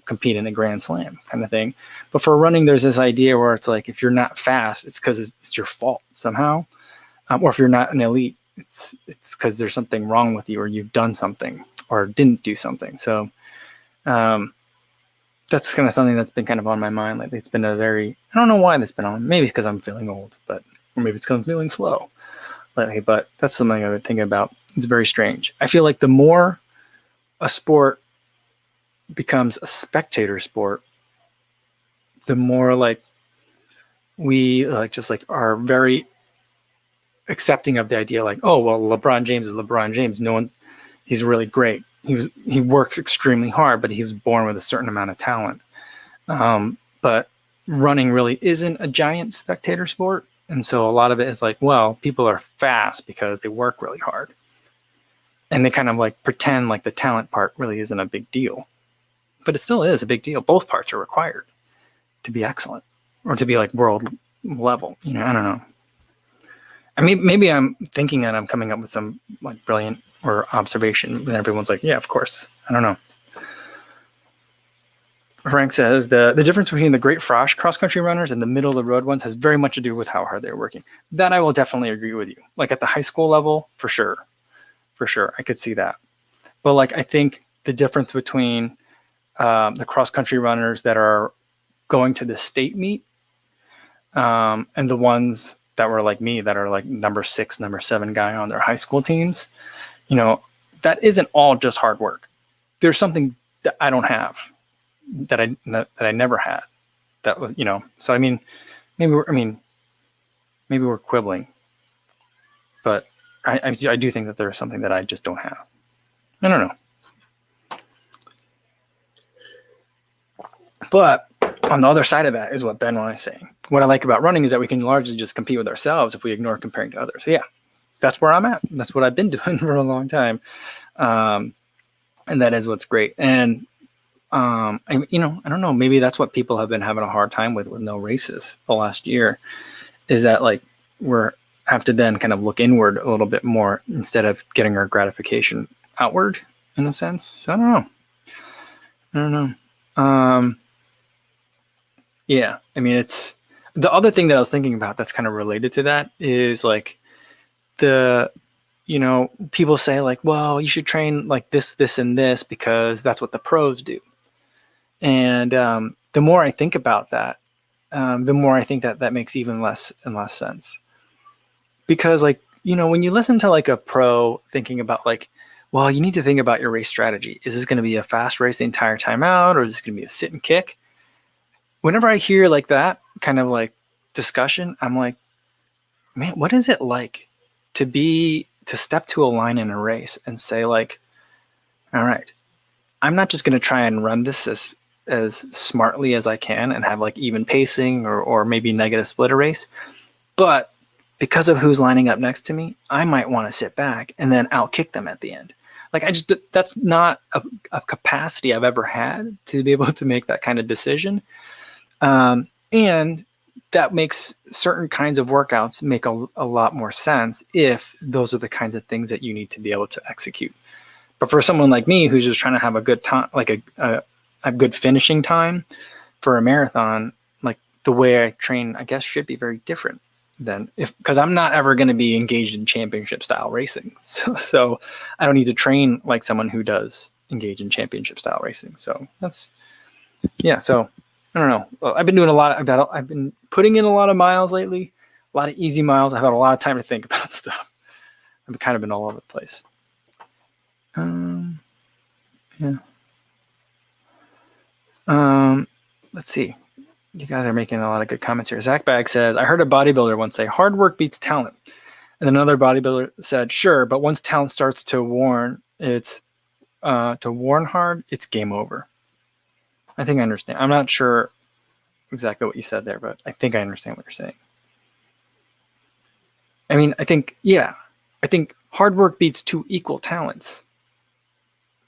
compete in a Grand Slam kind of thing. But for running, there's this idea where it's like, if you're not fast, it's because it's your fault somehow. Or if you're not an elite, it's because there's something wrong with you, or you've done something or didn't do something. So that's kind of something that's been kind of on my mind lately. It's been I don't know why that's been on. Maybe because I'm feeling old, or maybe it's because I'm feeling slow lately. But that's something I've been thinking about. It's very strange. I feel like the more a sport becomes a spectator sport, the more like we like just like are very accepting of the idea like, oh well, LeBron James is LeBron James. No one, he's really great. He works extremely hard, but he was born with a certain amount of talent. But running really isn't a giant spectator sport, and so a lot of it is like, well, people are fast because they work really hard, and they kind of like pretend like the talent part really isn't a big deal. But it still is a big deal. Both parts are required to be excellent or to be like world level. You know, I don't know. I mean, maybe I'm thinking that I'm coming up with some like brilliant or observation, and everyone's like, yeah, of course. I don't know. Frank says the difference between the great frosh cross-country runners and the middle of the road ones has very much to do with how hard they're working. That I will definitely agree with you. Like at the high school level, for sure. I could see that. But like, I think the difference between the cross-country runners that are going to the state meet and the ones that were like me, that are like number 6, number 7 guy on their high school teams, you know, that isn't all just hard work. There's something that I don't have, that I never had, that was, you know. So I mean, maybe we're quibbling, but I do think that there's something that I just don't have. I don't know. But on the other side of that is what Ben was saying. What I like about running is that we can largely just compete with ourselves if we ignore comparing to others. So yeah, that's where I'm at. That's what I've been doing for a long time. And that is what's great. And, I don't know, maybe that's what people have been having a hard time with no races the last year, is that like have to then kind of look inward a little bit more instead of getting our gratification outward in a sense. So I don't know. Yeah. I mean, it's the other thing that I was thinking about that's kind of related to that is like the, people say like, well, you should train like this, and this because that's what the pros do. And the more I think about that, the more I think that that makes even less and less sense. Because like, when you listen to like a pro thinking about like, well, you need to think about your race strategy. Is this going to be a fast race the entire time out, or is this going to be a sit and kick? Whenever I hear like that kind of like discussion, I'm like, man, what is it like to step to a line in a race and say like, all right, I'm not just going to try and run this as smartly as I can and have like even pacing or maybe negative splitter race, but because of who's lining up next to me, I might want to sit back and then outkick them at the end. Like that's not a capacity I've ever had to be able to make that kind of decision. And that makes certain kinds of workouts make a lot more sense if those are the kinds of things that you need to be able to execute. But for someone like me who's just trying to have a good time, like a good finishing time for a marathon, like the way I train, I guess should be very different than because I'm not ever going to be engaged in championship style racing. So I don't need to train like someone who does engage in championship style racing. So so I don't know. I've been doing a lot. I've been putting in a lot of miles lately, a lot of easy miles. I've had a lot of time to think about stuff. I've kind of been all over the place. Let's see. You guys are making a lot of good comments here. Zach Bag says, I heard a bodybuilder once say, hard work beats talent. And then another bodybuilder said, sure, but once talent starts to warn hard, it's game over. I think I understand. I'm not sure exactly what you said there, but I think I understand what you're saying. I mean, I think hard work beats two equal talents.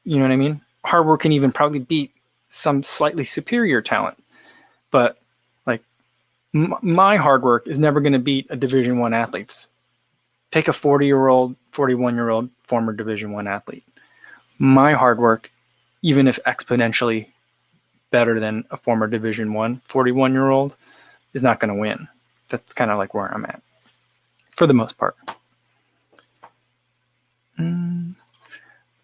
You know what I mean? Hard work can even probably beat some slightly superior talent. But like my hard work is never going to beat a Division I athlete's. Take a 40-year-old, 41-year-old former Division I athlete. My hard work, even if exponentially better than a former Division I 41-year-old, is not going to win. That's kind of like where I'm at for the most part.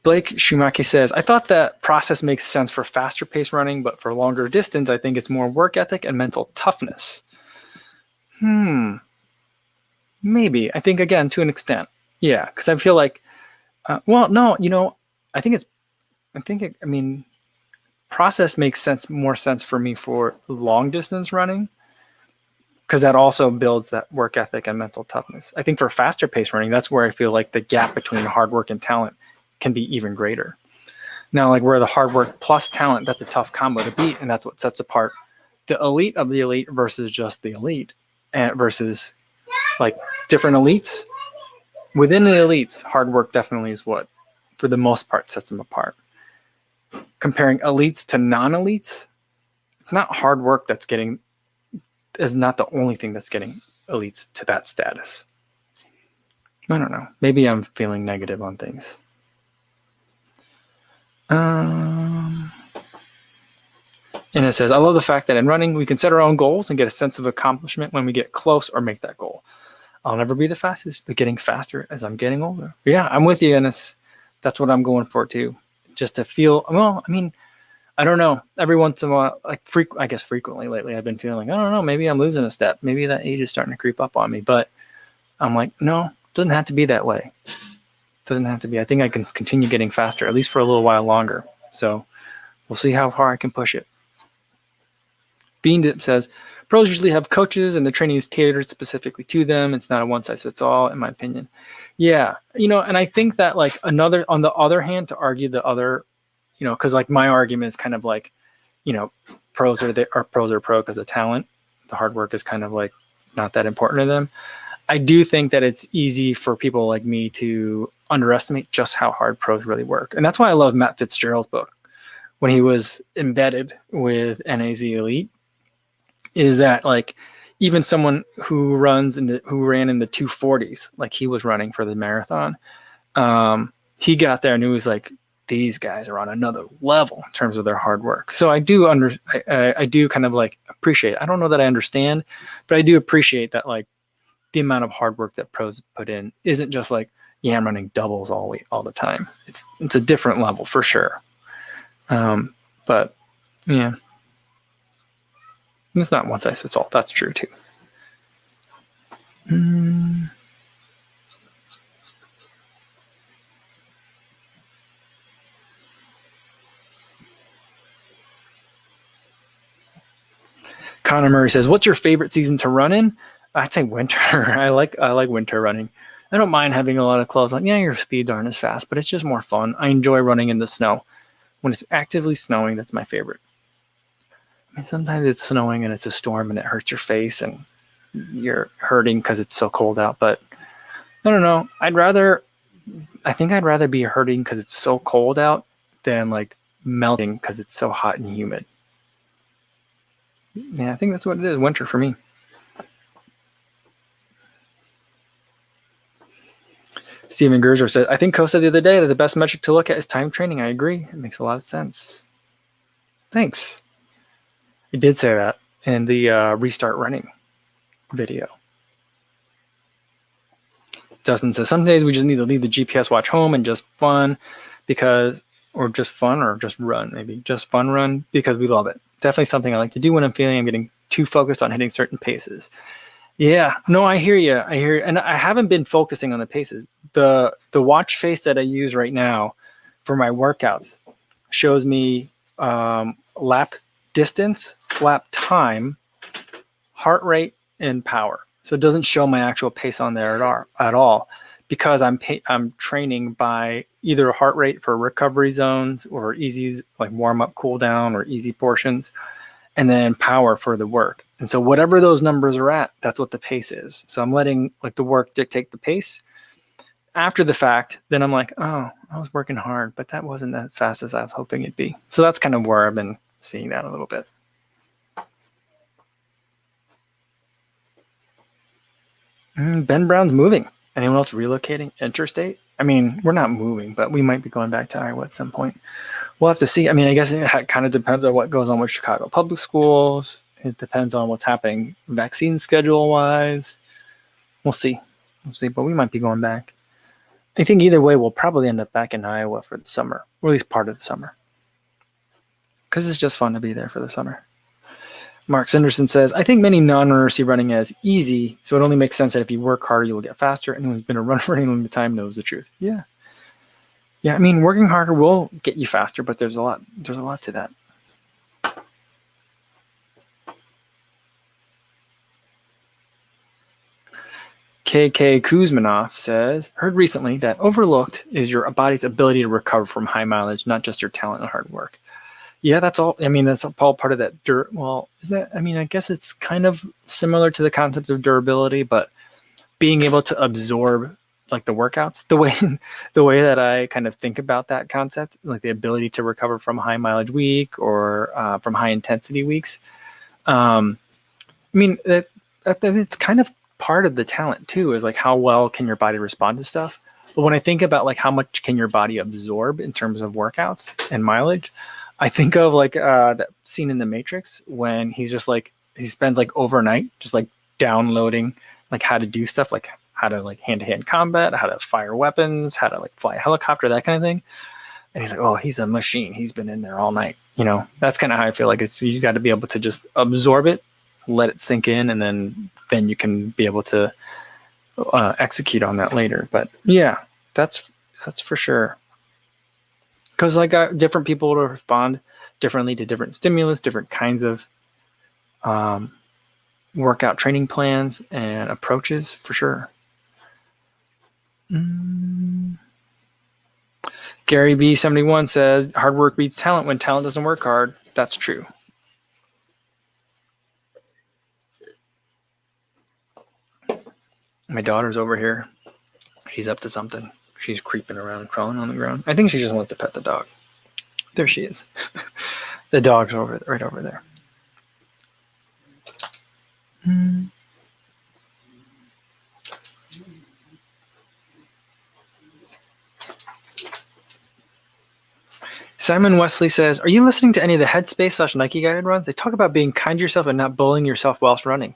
Blake Schumacher says, I thought that process makes sense for faster pace running, but for longer distance, I think it's more work ethic and mental toughness. Maybe. I think, again, to an extent. Yeah, because I feel like, process makes more sense for me for long distance running, because that also builds that work ethic and mental toughness. I think for faster pace running, that's where I feel like the gap between hard work and talent can be even greater. Now, like where the hard work plus talent, that's a tough combo to beat, and that's what sets apart the elite of the elite versus just the elite, and versus like different elites. Within the elites, hard work definitely is what, for the most part, sets them apart. Comparing elites to non-elites, it's not hard work is not the only thing that's getting elites to that status. I don't know. Maybe I'm feeling negative on things. And it says, I love the fact that in running, we can set our own goals and get a sense of accomplishment when we get close or make that goal. I'll never be the fastest, but getting faster as I'm getting older. Yeah, I'm with you, Ennis. That's what I'm going for too. Just to feel, I don't know. Every once in a while, frequently lately, I've been feeling, I don't know, maybe I'm losing a step. Maybe that age is starting to creep up on me. But I'm like, no, it doesn't have to be that way. Doesn't have to be. I think I can continue getting faster, at least for a little while longer. So we'll see how far I can push it. Bean Dip says, pros usually have coaches and the training is catered specifically to them. It's not a one size fits all, in my opinion. Yeah. And I think that like on the other hand, to argue the other, because like my argument is kind of like, pros are pro because of talent. The hard work is kind of like not that important to them. I do think that it's easy for people like me to underestimate just how hard pros really work. And that's why I love Matt Fitzgerald's book when he was embedded with NAZ Elite, is that like even someone who ran in the 240s, like he was running for the marathon, he got there and he was like, these guys are on another level in terms of their hard work. So I do I do kind of like appreciate. I don't know that I understand, but I do appreciate that like the amount of hard work that pros put in isn't just like, yeah, I'm running doubles all the time. It's a different level for sure. But yeah, it's not one size fits all. That's true too. Connor Murray says, "What's your favorite season to run in?" I'd say winter. I like winter running. I don't mind having a lot of clothes on. Yeah, your speeds aren't as fast, but it's just more fun. I enjoy running in the snow. When it's actively snowing, that's my favorite. I mean, sometimes it's snowing and it's a storm and it hurts your face and you're hurting because it's so cold out. But I don't know. I think I'd rather be hurting because it's so cold out than like melting because it's so hot and humid. Yeah, I think that's what it is. Winter for me. Steven Gerzer said, I think Ko said the other day that the best metric to look at is time training. I agree. It makes a lot of sense. Thanks. I did say that in the restart running video. Dustin says, some days we just need to leave the GPS watch home and just fun or just run, maybe just fun run because we love it. Definitely something I like to do when I'm feeling I'm getting too focused on hitting certain paces. Yeah, no, I hear you. And I haven't been focusing on the paces. The watch face that I use right now for my workouts shows me lap distance, lap time, heart rate, and power. So it doesn't show my actual pace on there at all because I'm training by either heart rate for recovery zones or easy like warm up, cool down, or easy portions, and then power for the work. And so whatever those numbers are at, that's what the pace is. So I'm letting like the work dictate the pace. After the fact, then I'm like, oh, I was working hard, but that wasn't as fast as I was hoping it'd be. So that's kind of where I've been seeing that a little bit. Ben Brown's moving. Anyone else relocating interstate? I mean, we're not moving, but we might be going back to Iowa at some point. We'll have to see. I mean, I guess it kind of depends on what goes on with Chicago public schools. It depends on what's happening vaccine schedule wise. We'll see. But we might be going back. I think either way, we'll probably end up back in Iowa for the summer, or at least part of the summer. Because it's just fun to be there for the summer. Mark Sanderson says, I think many non-runners see running as easy, so it only makes sense that if you work harder, you will get faster. Anyone who's been a runner for any length of time knows the truth. Yeah. Yeah, I mean, working harder will get you faster, but there's a lot to that. KK Kuzmanov says, heard recently that overlooked is your body's ability to recover from high mileage, not just your talent and hard work. Yeah, that's all. I mean, that's all part of that. I guess it's kind of similar to the concept of durability, but being able to absorb like the workouts, the way that I kind of think about that concept, like the ability to recover from high mileage week or from high intensity weeks. I mean, that it's kind of part of the talent too, is like how well can your body respond to stuff. But when I think about like how much can your body absorb in terms of workouts and mileage, I think of like that scene in The Matrix when he's just like, he spends like overnight just like downloading like how to do stuff, like how to like hand-to-hand combat, how to fire weapons, how to like fly a helicopter, that kind of thing. And he's like, oh, he's a machine. He's been in there all night. You know, that's kind of how I feel like you got to be able to just absorb it, let it sink in, and then you can be able to execute on that later. But yeah, that's for sure. Because like different people will respond differently to different stimulus, different kinds of workout training plans and approaches for sure. Gary B71 says, hard work beats talent when talent doesn't work hard. That's true. My daughter's over here. She's up to something. She's creeping around, crawling on the ground. I think she just wants to pet the dog. There she is. The dog's right over there. Simon Wesley says, are you listening to any of the Headspace/Nike guided runs? They talk about being kind to yourself and not bullying yourself whilst running.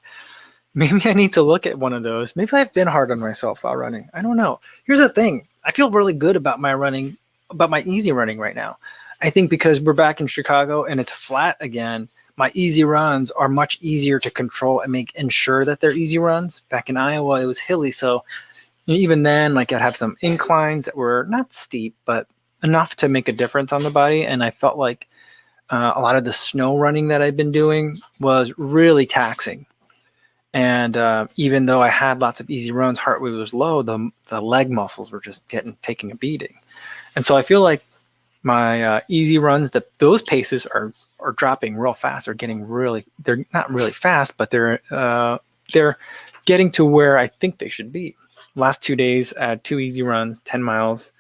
Maybe I need to look at one of those. Maybe I've been hard on myself while running. I don't know. Here's the thing. I feel really good about my running, about my easy running right now. I think because we're back in Chicago and it's flat again, my easy runs are much easier to control and ensure that they're easy runs. Back in Iowa, it was hilly. So even then, like I'd have some inclines that were not steep, but enough to make a difference on the body. And I felt like a lot of the snow running that I'd been doing was really taxing. And even though I had lots of easy runs, heart rate was low, the leg muscles were just taking a beating. And so I feel like my easy runs, those paces are dropping real fast. They're not really fast, but they're getting to where I think they should be. Last 2 days, I had 2 easy runs, 10 miles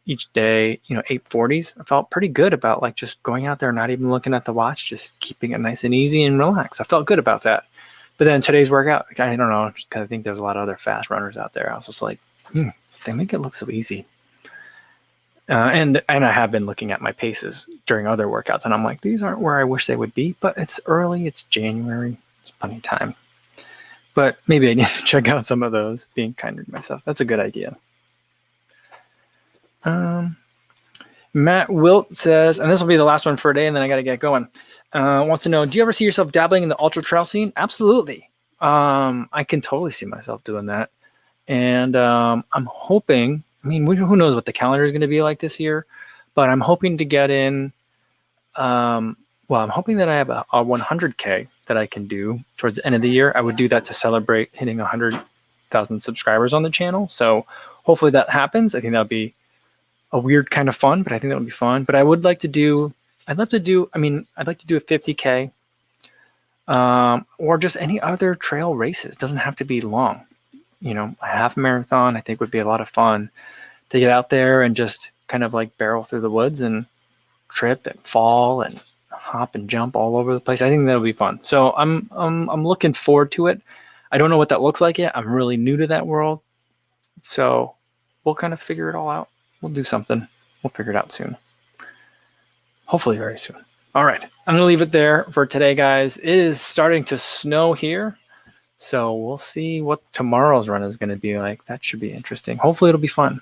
each day, 840s. I felt pretty good about like just going out there, not even looking at the watch, just keeping it nice and easy and relaxed. I felt good about that. But then today's workout, I don't know, because I think there's a lot of other fast runners out there. I was just like, they make it look so easy. And I have been looking at my paces during other workouts, and I'm like, these aren't where I wish they would be, but it's early, it's January, there's plenty of time. But maybe I need to check out some of those, being kinder to myself. That's a good idea. Matt Wilt says, and this will be the last one for today, and then I got to get going. Wants to know, do you ever see yourself dabbling in the ultra trail scene? Absolutely. I can totally see myself doing that. And I'm hoping, who knows what the calendar is going to be like this year, but I'm hoping to get in, I'm hoping that I have a 100K that I can do towards the end of the year. I would do that to celebrate hitting 100,000 subscribers on the channel. So hopefully that happens. I think that'll be a weird kind of fun, but I think that'll be fun. But I'd like to do a 50K, or just any other trail races. It doesn't have to be long. A half marathon, I think would be a lot of fun to get out there and just kind of like barrel through the woods and trip and fall and hop and jump all over the place. I think that'll be fun. So I'm looking forward to it. I don't know what that looks like yet. I'm really new to that world. So we'll kind of figure it all out. We'll do something. We'll figure it out soon. Hopefully very soon. All right. I'm going to leave it there for today, guys. It is starting to snow here. So we'll see what tomorrow's run is going to be like. That should be interesting. Hopefully it'll be fun.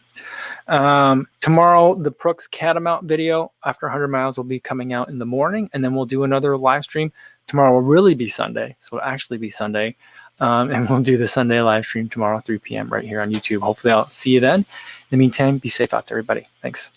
Tomorrow, the Brooks Catamount video after 100 miles will be coming out in the morning. And then we'll do another live stream. Tomorrow will really be Sunday. So it'll actually be Sunday. And we'll do the Sunday live stream tomorrow, 3 p.m. right here on YouTube. Hopefully I'll see you then. In the meantime, be safe out there, everybody. Thanks.